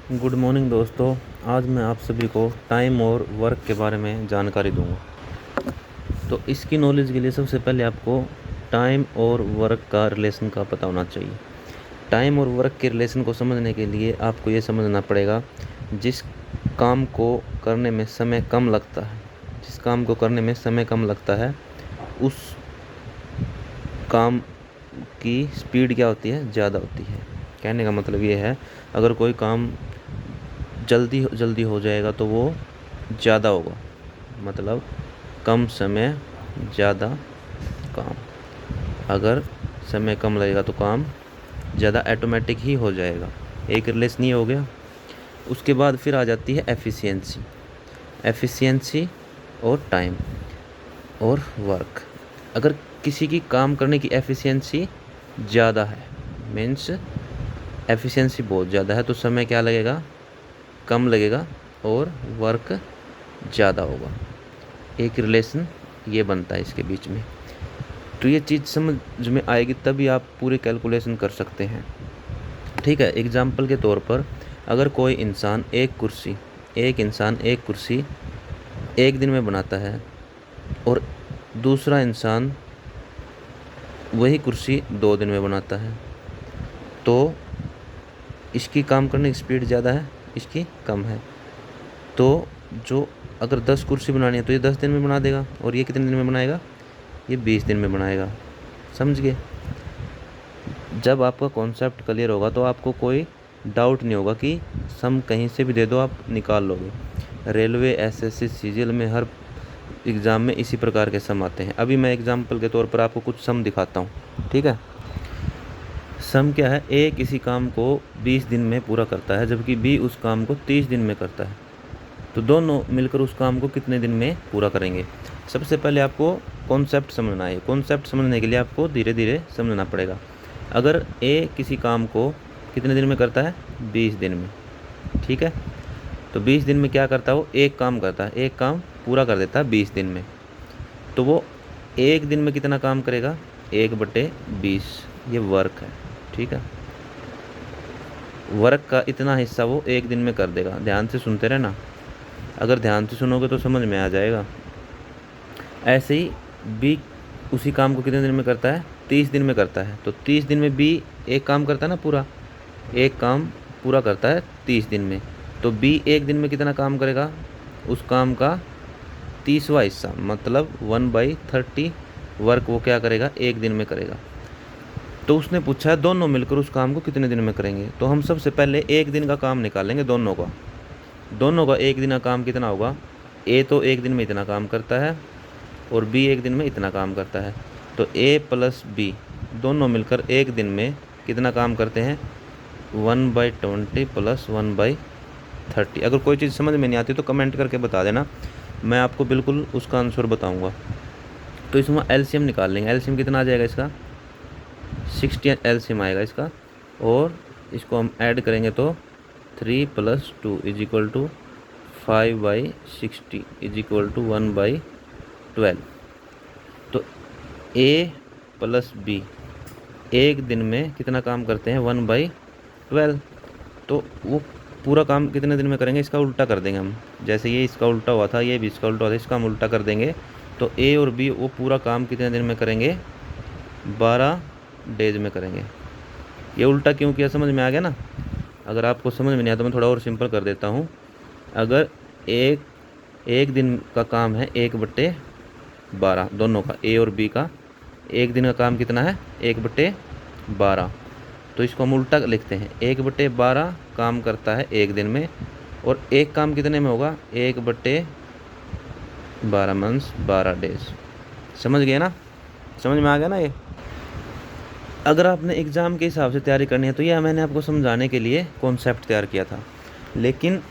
Good morning दोस्तों। आज मैं आप सभी को टाइम और वर्क के बारे में जानकारी दूंगा। तो इसकी नॉलेज के लिए सबसे पहले आपको टाइम और वर्क का रिलेशन का पता होना चाहिए। टाइम और वर्क के रिलेशन को समझने के लिए आपको ये समझना पड़ेगा, जिस काम को करने में समय कम लगता है उस काम की स्पीड क्या होती है, ज़्यादा होती है। कहने का मतलब ये है, अगर कोई काम जल्दी जल्दी हो जाएगा तो वो ज़्यादा होगा, मतलब कम समय ज़्यादा काम। अगर समय कम लगेगा तो काम ज़्यादा ऑटोमेटिक ही हो जाएगा। एक रिलेशन ही हो गया। उसके बाद फिर आ जाती है एफिशिएंसी और टाइम और वर्क। अगर किसी की काम करने की एफिशिएंसी ज़्यादा है, मीन्स एफिशिएंसी बहुत ज़्यादा है, तो समय क्या लगेगा, कम लगेगा और वर्क ज़्यादा होगा। एक रिलेशन ये बनता है इसके बीच में। तो ये चीज़ समझ में आएगी तभी आप पूरी कैलकुलेशन कर सकते हैं। ठीक है, एग्जाम्पल के तौर पर अगर कोई इंसान एक कुर्सी एक दिन में बनाता है और दूसरा इंसान वही कुर्सी 2 दिन में बनाता है, तो इसकी काम करने की स्पीड ज़्यादा है, इसकी कम है। तो जो अगर 10 कुर्सी बनानी है तो ये 10 दिन में बना देगा, और ये कितने दिन में बनाएगा, ये 20 दिन में बनाएगा। समझ गए? जब आपका कॉन्सेप्ट क्लियर होगा तो आपको कोई डाउट नहीं होगा कि सम कहीं से भी दे दो आप निकाल लोगे। रेलवे, एसएससी, सीजीएल में हर एग्ज़ाम में इसी प्रकार के सम आते हैं। अभी मैं एग्जाम्पल के तौर पर आपको कुछ सम दिखाता हूँ। ठीक है, सम क्या है, ए किसी काम को 20 दिन में पूरा करता है जबकि बी उस काम को 30 दिन में करता है, तो दोनों मिलकर उस काम को कितने दिन में पूरा करेंगे। सबसे पहले आपको कॉन्सेप्ट समझना है। कॉन्सेप्ट समझने के लिए आपको धीरे धीरे समझना पड़ेगा। अगर ए किसी काम को कितने दिन में करता है, 20 दिन में, ठीक है, तो 20 दिन में क्या करता है, वो एक काम करता है, एक काम पूरा कर देता है 20 दिन में। तो वो एक दिन में कितना काम करेगा, 1/20, ये वर्क है। ठीक है, वर्क का इतना हिस्सा वो एक दिन में कर देगा। ध्यान से सुनते रहना, अगर ध्यान से सुनोगे तो समझ में आ जाएगा। ऐसे ही बी उसी काम को कितने दिन में करता है, 30 दिन में करता है, तो 30 दिन में बी एक काम करता है ना, पूरा एक काम पूरा करता है 30 दिन में, तो बी एक दिन में कितना काम करेगा, उस काम का 30वां हिस्सा, मतलब 1/30 वर्क वो क्या करेगा, एक दिन में करेगा। तो उसने पूछा है दोनों मिलकर उस काम को कितने दिन में करेंगे, तो हम सबसे पहले एक दिन का काम निकालेंगे। दोनों का एक दिन का काम कितना होगा, ए तो एक दिन में इतना काम करता है और बी एक दिन में इतना काम करता है, तो ए प्लस बी दोनों मिलकर एक दिन में कितना काम करते हैं, 1/20 प्लस 1/30। अगर कोई चीज़ समझ में नहीं आती तो कमेंट करके बता देना, मैं आपको बिल्कुल उसका आंसर बताऊंगा। तो इसमें एलसीएम निकाल लेंगे। एलसीएम कितना आ जाएगा इसका, 60 एलसीएम आएगा इसका, और इसको हम ऐड करेंगे तो 3 + 2 = 5/60 = 1/12। तो ए प्लस बी एक दिन में कितना काम करते हैं, 1/12। तो वो पूरा काम कितने दिन में करेंगे, इसका उल्टा कर देंगे हम। जैसे ये इसका उल्टा हुआ था, ये भी इसका उल्टा हुआ था, इसका हम उल्टा कर देंगे। तो ए और बी वो पूरा काम कितने दिन में करेंगे, 12 डेज में करेंगे। ये उल्टा क्यों किया, समझ में आ गया ना। अगर आपको समझ में नहीं आया तो मैं थोड़ा और सिंपल कर देता हूँ। अगर एक दिन का काम है 1/12, दोनों का, ए और बी का एक दिन का काम कितना है, 1/12, तो इसको हम उल्टा लिखते हैं। 1/12 काम करता है एक दिन में, और एक काम कितने में होगा, 1/12 मंथ्स 12 डेज। समझ गए ना, समझ में आ गया ना ये। अगर आपने एग्ज़ाम के हिसाब से तैयारी करनी है तो यह मैंने आपको समझाने के लिए कॉन्सेप्ट तैयार किया था, लेकिन